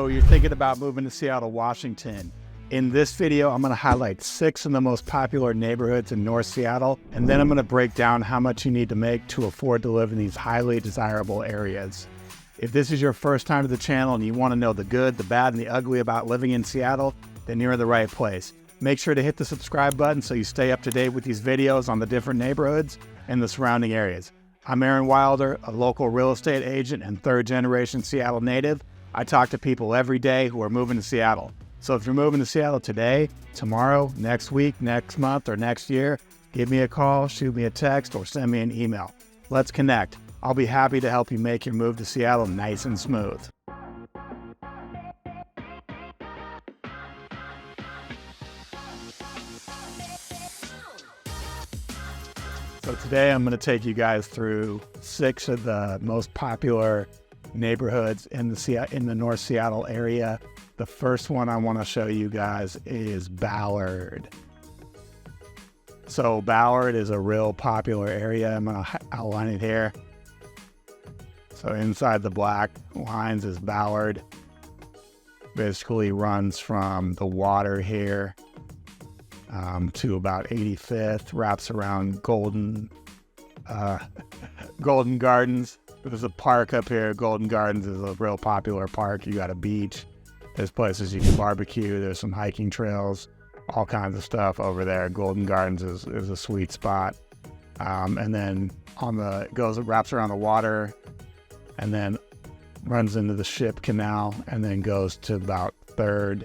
So you're thinking about moving to Seattle, Washington. In this video, I'm going to highlight 6 of the most popular neighborhoods in North Seattle, and then I'm going to break down how much you need to make to afford to live in these highly desirable areas. If this is your first time to the channel and you want to know the good, the bad, and the ugly about living in Seattle, then you're in the right place. Make sure to hit the subscribe button so you stay up to date with these videos on the different neighborhoods and the surrounding areas. I'm Aaron Wilder, a local real estate agent and third-generation Seattle native. I talk to people every day who are moving to Seattle. So if you're moving to Seattle today, tomorrow, next week, next month, or next year, give me a call, shoot me a text, or send me an email. Let's connect. I'll be happy to help you make your move to Seattle nice and smooth. So today I'm going to take you guys through 6 of the most popular neighborhoods in the North Seattle area. The first one I want to show you guys is Ballard. So Ballard is a real popular area. I'm going to outline it here. So inside the black lines is Ballard. Basically runs from the water here to about 85th, wraps around Golden Gardens. There's a park up here. Golden Gardens is a real popular park. You got a beach. There's places you can barbecue. There's some hiking trails, all kinds of stuff over there. Golden Gardens is a sweet spot. And then wraps around the water and then runs into the Ship Canal and then goes to about 3rd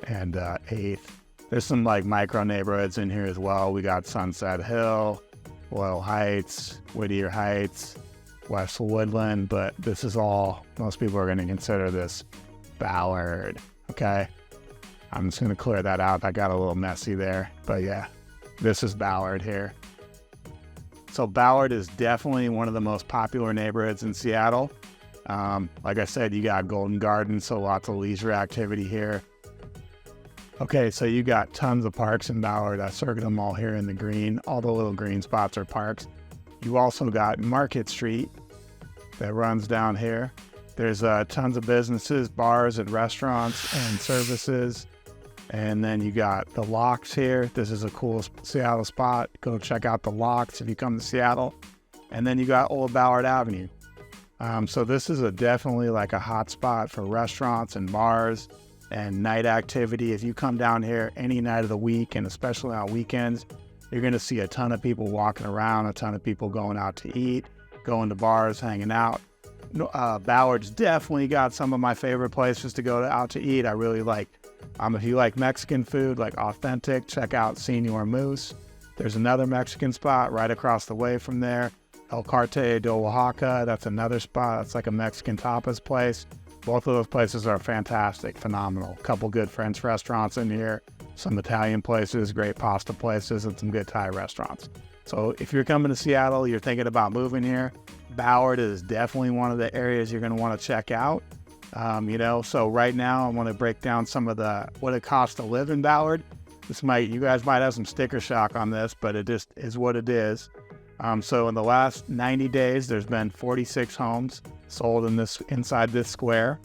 and 8th. There's some like micro neighborhoods in here as well. We got Sunset Hill, Loyal Heights, Whittier Heights, West Woodland, but this is all, most people are going to consider this Ballard. Okay, I'm just going to clear that out. That got a little messy there, but yeah, this is Ballard here. So Ballard is definitely one of the most popular neighborhoods in Seattle. Like I said, you got Golden Gardens, so lots of leisure activity here. Okay, so you got tons of parks in Ballard. I circled them all here in the green. All the little green spots are parks. You also got Market Street that runs down here. There's tons of businesses, bars and restaurants and services. And then you got the Locks here. This is a cool Seattle spot. Go check out the Locks if you come to Seattle. And then you got Old Ballard Avenue. So this is definitely like a hot spot for restaurants and bars and night activity. If you come down here any night of the week, and especially on weekends, you're going to see a ton of people walking around, a ton of people going out to eat, going to bars, hanging out. Ballard's definitely got some of my favorite places to go out to eat. I really like, if you like Mexican food, like authentic, check out Señor Moose. There's another Mexican spot right across the way from there, El Carte de Oaxaca. That's another spot. It's like a Mexican tapas place. Both of those places are fantastic, phenomenal. A couple good French restaurants in here, some Italian places, great pasta places, and some good Thai restaurants. So if you're coming to Seattle, you're thinking about moving here, Ballard is definitely one of the areas you're going to want to check out. So right now I want to break down some of what it costs to live in Ballard. You guys might have some sticker shock on this, but it just is what it is. So in the last 90 days, there's been 46 homes sold inside this square.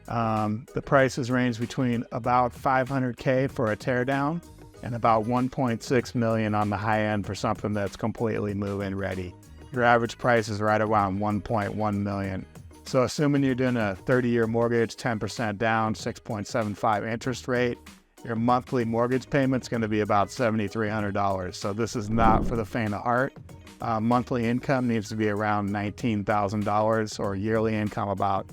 The prices range between about $500K for a teardown and about $1.6 million on the high end for something that's completely move-in ready. Your average price is right around $1.1 million. So assuming you're doing a 30-year mortgage, 10% down, 6.75 interest rate, your monthly mortgage payment's going to be about $7,300. So this is not for the faint of heart. Monthly income needs to be around $19,000 or yearly income about,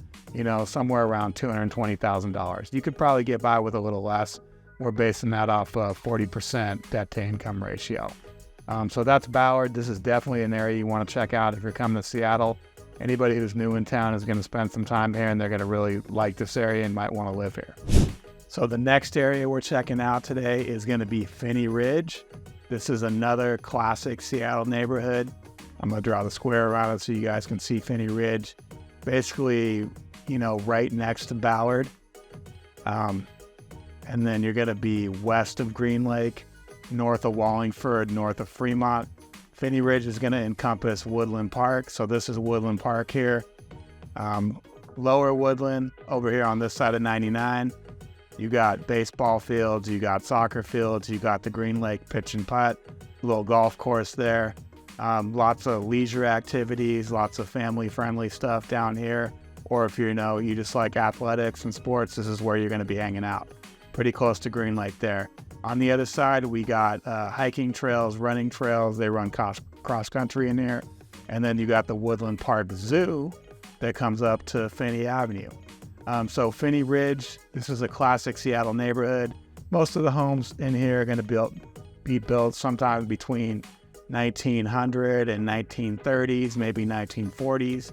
somewhere around $220,000. You could probably get by with a little less. We're basing that off a 40% debt to income ratio. So that's Ballard. This is definitely an area you want to check out if you're coming to Seattle. Anybody who's new in town is going to spend some time here and they're going to really like this area and might want to live here. So the next area we're checking out today is going to be Phinney Ridge. This is another classic Seattle neighborhood. I'm going to draw the square around it so you guys can see Phinney Ridge. Basically, right next to Ballard. And then you're going to be west of Greenlake, north of Wallingford, north of Fremont. Phinney Ridge is going to encompass Woodland Park. So this is Woodland Park here. Lower Woodland over here on this side of 99. You got baseball fields, you got soccer fields, you got the Greenlake pitch and putt, little golf course there. Lots of leisure activities, lots of family-friendly stuff down here. Or if you just like athletics and sports, this is where you're going to be hanging out. Pretty close to Greenlake there. On the other side, we got hiking trails, running trails. They run cross-country in here. And then you got the Woodland Park Zoo that comes up to Phinney Avenue. So Phinney Ridge, this is a classic Seattle neighborhood. Most of the homes in here are going to be built sometime between 1900 and 1930s, maybe 1940s.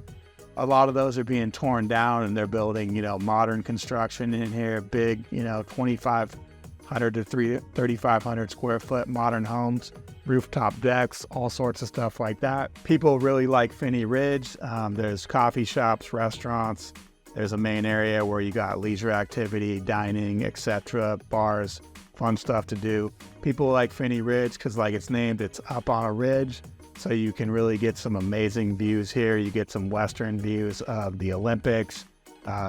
A lot of those are being torn down and they're building, modern construction in here, big, 2,500 to 3,500 square foot modern homes, rooftop decks, all sorts of stuff like that. People really like Phinney Ridge. There's coffee shops, restaurants. There's a main area where you got leisure activity, dining, etc., bars, fun stuff to do. People like Phinney Ridge because, like it's named, it's up on a ridge. So you can really get some amazing views here. You get some western views of the Olympics.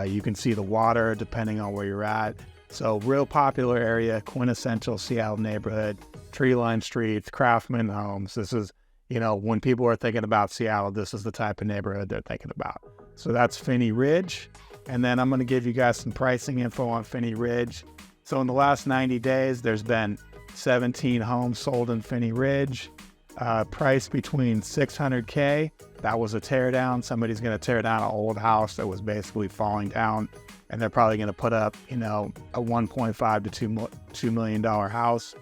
You can see the water depending on where you're at. So real popular area, quintessential Seattle neighborhood, tree-lined streets, craftsman homes. This is, when people are thinking about Seattle, this is the type of neighborhood they're thinking about. So that's Phinney Ridge. And then I'm going to give you guys some pricing info on Phinney Ridge. So in the last 90 days, there's been 17 homes sold in Phinney Ridge. Price between $600K. That was a tear down. Somebody's going to tear down an old house that was basically falling down, and they're probably going to put up, a $1.5 to $2 million house.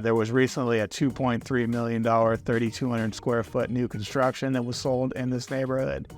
There was recently a $2.3 million, 3,200 square foot new construction that was sold in this neighborhood.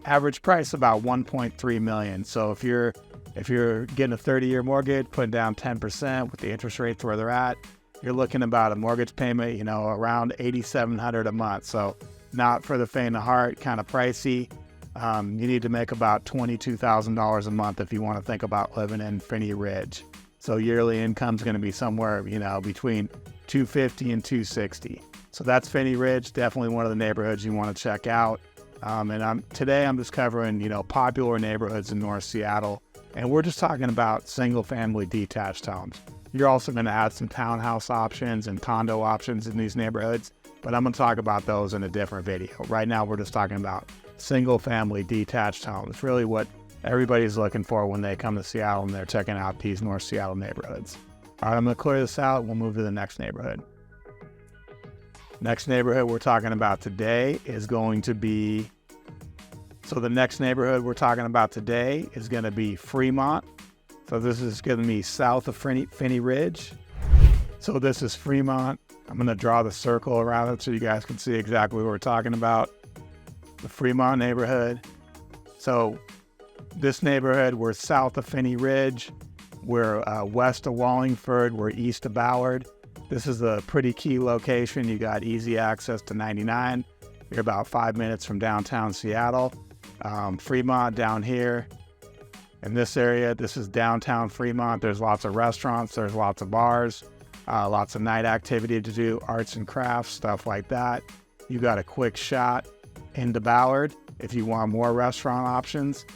Average price about $1.3 million. So if you're getting a 30-year mortgage, putting down 10% with the interest rates where they're at, you're looking about a mortgage payment, around $8,700 a month. So not for the faint of heart, kind of pricey. You need to make about $22,000 a month if you want to think about living in Phinney Ridge. So yearly income's going to be somewhere, between $250 and $260. So that's Phinney Ridge, definitely one of the neighborhoods you want to check out. Today I'm just covering, popular neighborhoods in North Seattle, and we're just talking about single-family detached homes. You're also going to add some townhouse options and condo options in these neighborhoods, but I'm going to talk about those in a different video. Right now, we're just talking about single-family detached homes, really what everybody's looking for when they come to Seattle and they're checking out these North Seattle neighborhoods. All right, I'm going to clear this out. We'll move to the next neighborhood. Next neighborhood we're talking about today is going to be, the next neighborhood we're talking about today is going to be Fremont. So this is going to be south of Phinney Ridge. So this is Fremont. I'm going to draw the circle around it so you guys can see exactly what we're talking about. The Fremont neighborhood. So this neighborhood, we're south of Phinney Ridge. We're west of Wallingford. We're east of Ballard. This is a pretty key location. You got easy access to 99. You're about 5 minutes from downtown Seattle. Fremont down here. In this area, this is downtown Fremont. There's lots of restaurants, there's lots of bars, lots of night activity to do, arts and crafts, stuff like that. You got a quick shot into Ballard if you want more restaurant options.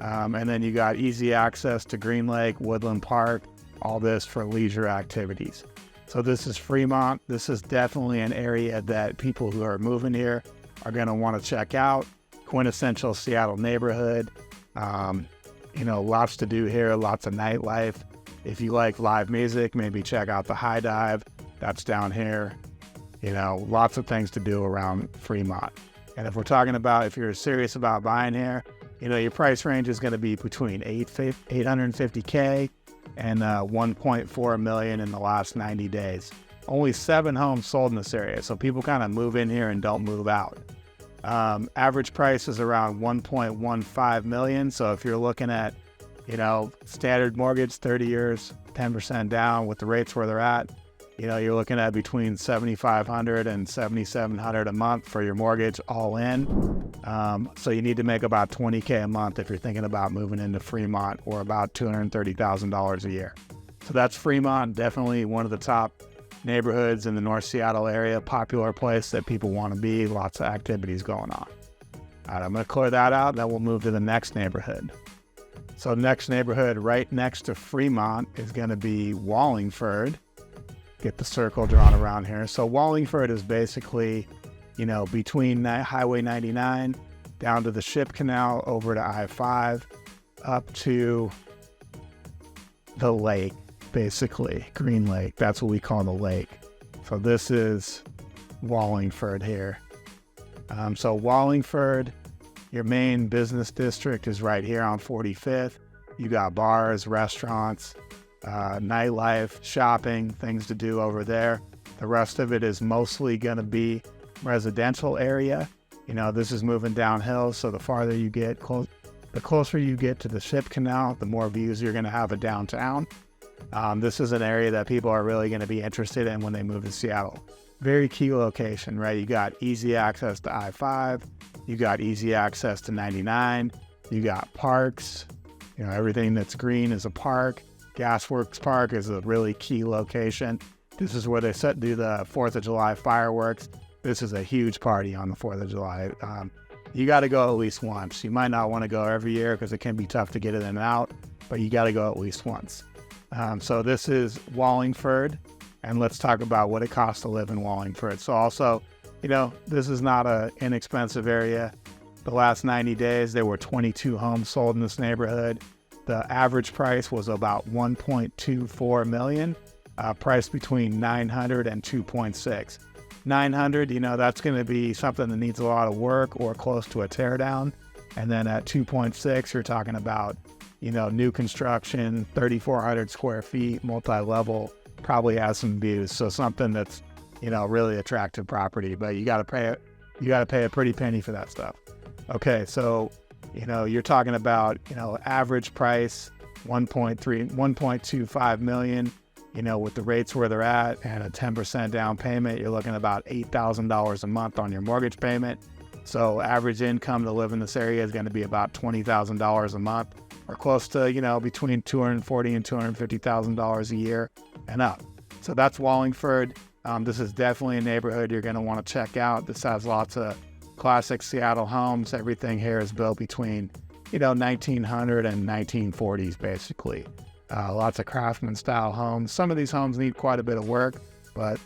And then you got easy access to Greenlake, Woodland Park, all this for leisure activities. So this is Fremont. This is definitely an area that people who are moving here are going to want to check out. Quintessential Seattle neighborhood. Lots to do here, lots of nightlife. If you like live music, maybe check out the High Dive. That's down here. Lots of things to do around Fremont. And if we're talking about, if you're serious about buying here, your price range is going to be between $850K and $1.4 million in the last 90 days. Only 7 homes sold in this area, so people kind of move in here and don't move out. Average price is around $1.15 million. So if you're looking at, standard mortgage, 30 years, 10% down with the rates where they're at, you're looking at between $7,500 and $7,700 a month for your mortgage all in. So you need to make about $20K a month if you're thinking about moving into Fremont, or about $230,000 a year. So that's Fremont, definitely one of the top neighborhoods in the North Seattle area, popular place that people want to be, lots of activities going on. All right, I'm going to clear that out, then we'll move to the next neighborhood. So next neighborhood right next to Fremont is going to be Wallingford. Get the circle drawn around here. So Wallingford is basically, between Highway 99 down to the Ship Canal, over to I-5, up to the lake, basically, Greenlake. That's what we call the lake. So this is Wallingford here. So Wallingford, your main business district is right here on 45th. You got bars, restaurants, nightlife, shopping, things to do over there. The rest of it is mostly going to be residential area. This is moving downhill, so the farther you get, the closer you get to the Ship Canal, the more views you're going to have of downtown. This is an area that people are really going to be interested in when they move to Seattle. Very key location, right? You got easy access to I-5, you got easy access to 99, you got parks, everything that's green is a park. Gasworks Park is a really key location. This is where they do the 4th of July fireworks. This is a huge party on the 4th of July. You got to go at least once. You might not want to go every year because it can be tough to get in and out, but you got to go at least once. So this is Wallingford, and let's talk about what it costs to live in Wallingford. So also, this is not an inexpensive area. The last 90 days, there were 22 homes sold in this neighborhood. The average price was about $1.24 million, priced between $900 and $2.6. $900, that's going to be something that needs a lot of work or close to a teardown. And then at $2.6, you're talking about, new construction, 3,400 square feet, multi-level, probably has some views. So something that's, really attractive property, but you got to pay a pretty penny for that stuff. Okay, so you're talking about, average price, 1.25 million, with the rates where they're at and a 10% down payment, you're looking at about $8,000 a month on your mortgage payment. So average income to live in this area is going to be about $20,000 a month, or close to, between $240,000 and $250,000 a year and up. So that's Wallingford. This is definitely a neighborhood you're going to want to check out. This has lots of classic Seattle homes. Everything here is built between, 1900 and 1940s, basically. Lots of craftsman style homes. Some of these homes need quite a bit of work, but,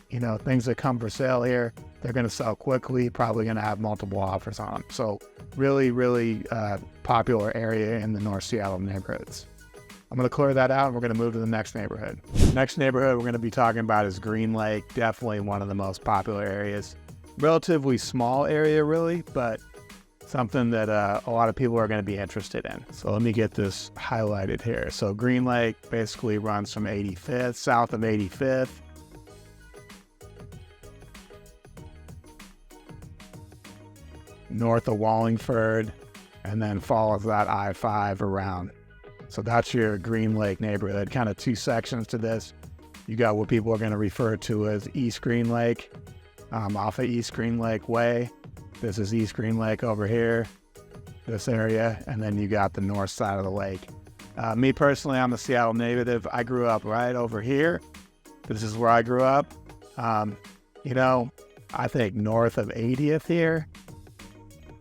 things that come for sale here, they're going to sell quickly, probably going to have multiple offers on them. So really, really popular area in the North Seattle neighborhoods. I'm going to clear that out, and we're going to move to the next neighborhood. Next neighborhood we're going to be talking about is Greenlake, definitely one of the most popular areas. Relatively small area, really, but something that a lot of people are going to be interested in. So let me get this highlighted here. So Greenlake basically runs from 85th, south of 85th, north of Wallingford, and then follows that I-5 around. So that's your Greenlake neighborhood. Kind of two sections to this. You got what people are going to refer to as East Greenlake, off of East Greenlake Way. This is East Greenlake over here, this area, and then you got the north side of the lake. Me personally, I'm a Seattle native. I grew up right over here. This is where I grew up. I think north of 80th here,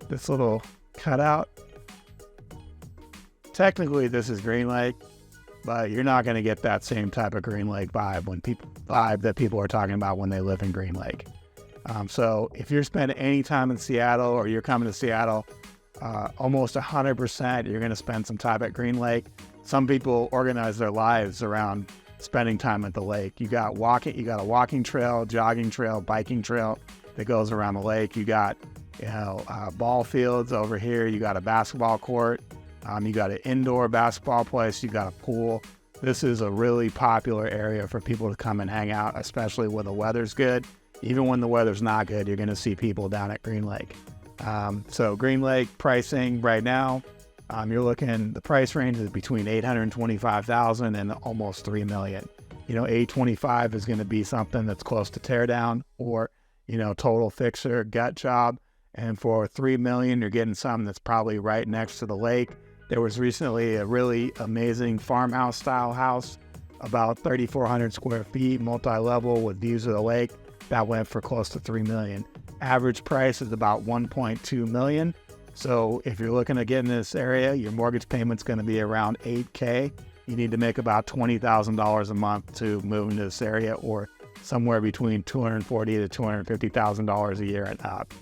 this little cutout. Technically, this is Greenlake, but you're not going to get that same type of Greenlake vibe that people are talking about when they live in Greenlake. So if you're spending any time in Seattle, or you're coming to Seattle, almost 100% you're going to spend some time at Greenlake. Some people organize their lives around spending time at the lake. You got a walking trail, jogging trail, biking trail that goes around the lake. You got ball fields over here. You got a basketball court. You got an indoor basketball place. You got a pool. This is a really popular area for people to come and hang out, especially when the weather's good. Even when the weather's not good, you're going to see people down at Greenlake. So Greenlake pricing right now, the price range is between $825,000 and almost $3 million. $825 is going to be something that's close to teardown, or, total fixer, gut job. And for $3 million, you're getting something that's probably right next to the lake. There was recently a really amazing farmhouse style house, about 3,400 square feet, multi-level with views of the lake. That went for close to $3 million. Average price is about $1.2 million. So if you're looking to get in this area, your mortgage payment's going to be around $8K. You need to make about $20,000 a month to move into this area, or somewhere between $240,000 to $250,000 a year and up.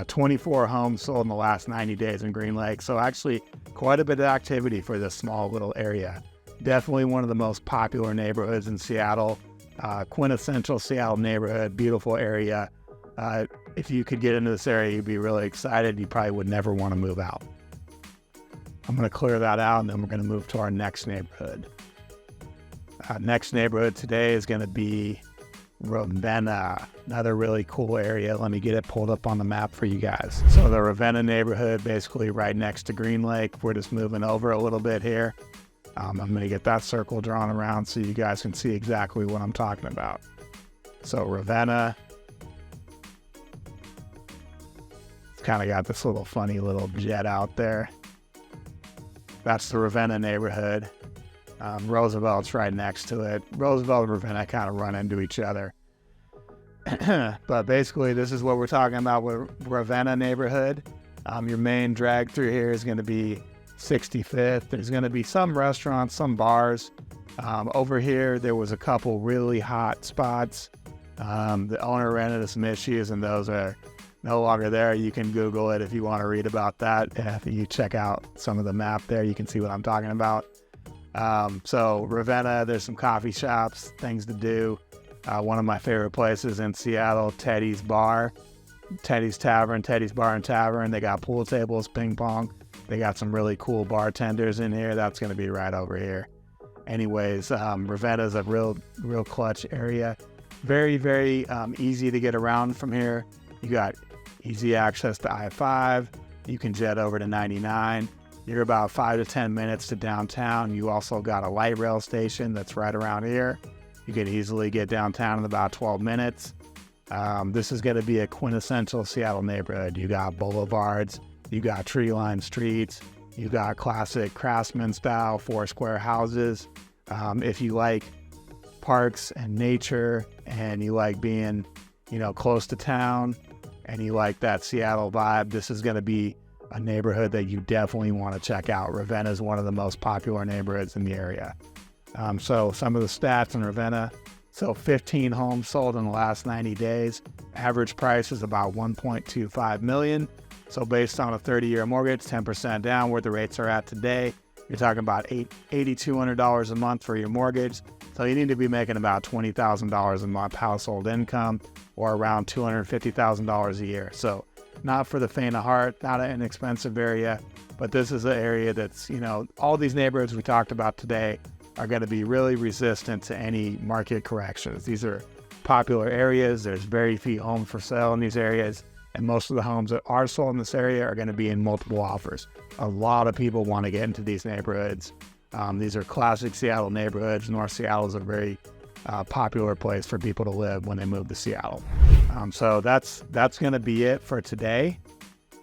24 homes sold in the last 90 days in Greenlake. So actually quite a bit of activity for this small little area. Definitely one of the most popular neighborhoods in Seattle. Quintessential Seattle neighborhood, beautiful area. If you could get into this area, you'd be really excited. You probably would never want to move out. I'm going to clear that out, and then we're going to move to our next neighborhood. Next neighborhood today is going to be Ravenna, another really cool area. Let me get it pulled up on the map for you guys. So the Ravenna neighborhood, basically right next to Greenlake. We're just moving over a little bit here. I'm going to get that circle drawn around so you guys can see exactly what I'm talking about. So Ravenna, it's kind of got this little funny little jet out there. That's the Ravenna neighborhood. Roosevelt's right next to it. Roosevelt and Ravenna kind of run into each other. But basically, this is what we're talking about with Ravenna neighborhood. Your main drag through here is going to be 65th. There's going to be some restaurants, some bars. Over here, there was a couple really hot spots. The owner ran into some issues, and those are no longer there. You can Google it if you want to read about that. If you check out some of the map there, you can see what I'm talking about. So Ravenna, there's some coffee shops, things to do. One of my favorite places in Seattle, Teddy's Bar, Teddy's Tavern, Teddy's Bar and Tavern. They got pool tables, ping pong. They got some really cool bartenders in here. That's going to be right over here. Anyways, Ravenna is a real clutch area. Very, very easy to get around from here. You got easy access to I-5. You can jet over to 99. You're about 5 to 10 minutes to downtown. You also got a light rail station that's right around here. You can easily get downtown in about 12 minutes. This is going to be a quintessential Seattle neighborhood. You got boulevards, you got tree-lined streets, you got classic craftsman style 4-square houses. If you like parks and nature, and you like being, close to town, and you like that Seattle vibe, this is going to be a neighborhood that you definitely want to check out. Ravenna is one of the most popular neighborhoods in the area. So some of the stats in Ravenna. So 15 homes sold in the last 90 days. Average price is about $1.25 million. So based on a 30-year mortgage, 10% down, where the rates are at today, you're talking about $8,200 a month for your mortgage. So you need to be making about $20,000 a month household income, or around $250,000 a year. So not for the faint of heart, not an inexpensive area, but this is an area that's, all these neighborhoods we talked about today are going to be really resistant to any market corrections. These are popular areas. There's very few homes for sale in these areas, and most of the homes that are sold in this area are going to be in multiple offers. A lot of people want to get into these neighborhoods. These are classic Seattle neighborhoods. North Seattle is a very popular place for people to live when they move to Seattle. So that's going to be it for today.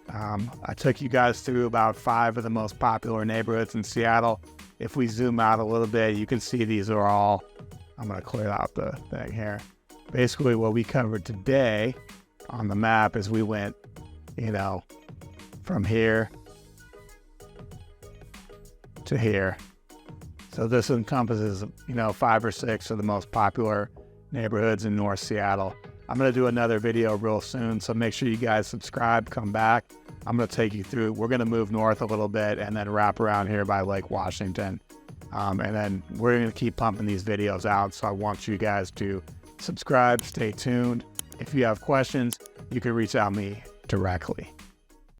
I took you guys through about 5 of the most popular neighborhoods in Seattle. If we zoom out a little bit, you can see these are all, I'm going to clear out the thing here. Basically what we covered today on the map is we went, from here to here. So this encompasses, 5 or 6 of the most popular neighborhoods in North Seattle. I'm going to do another video real soon, so make sure you guys subscribe, come back. I'm going to take you through, we're going to move north a little bit and then wrap around here by Lake Washington. And then we're going to keep pumping these videos out, so I want you guys to subscribe, stay tuned. If you have questions, you can reach out to me directly.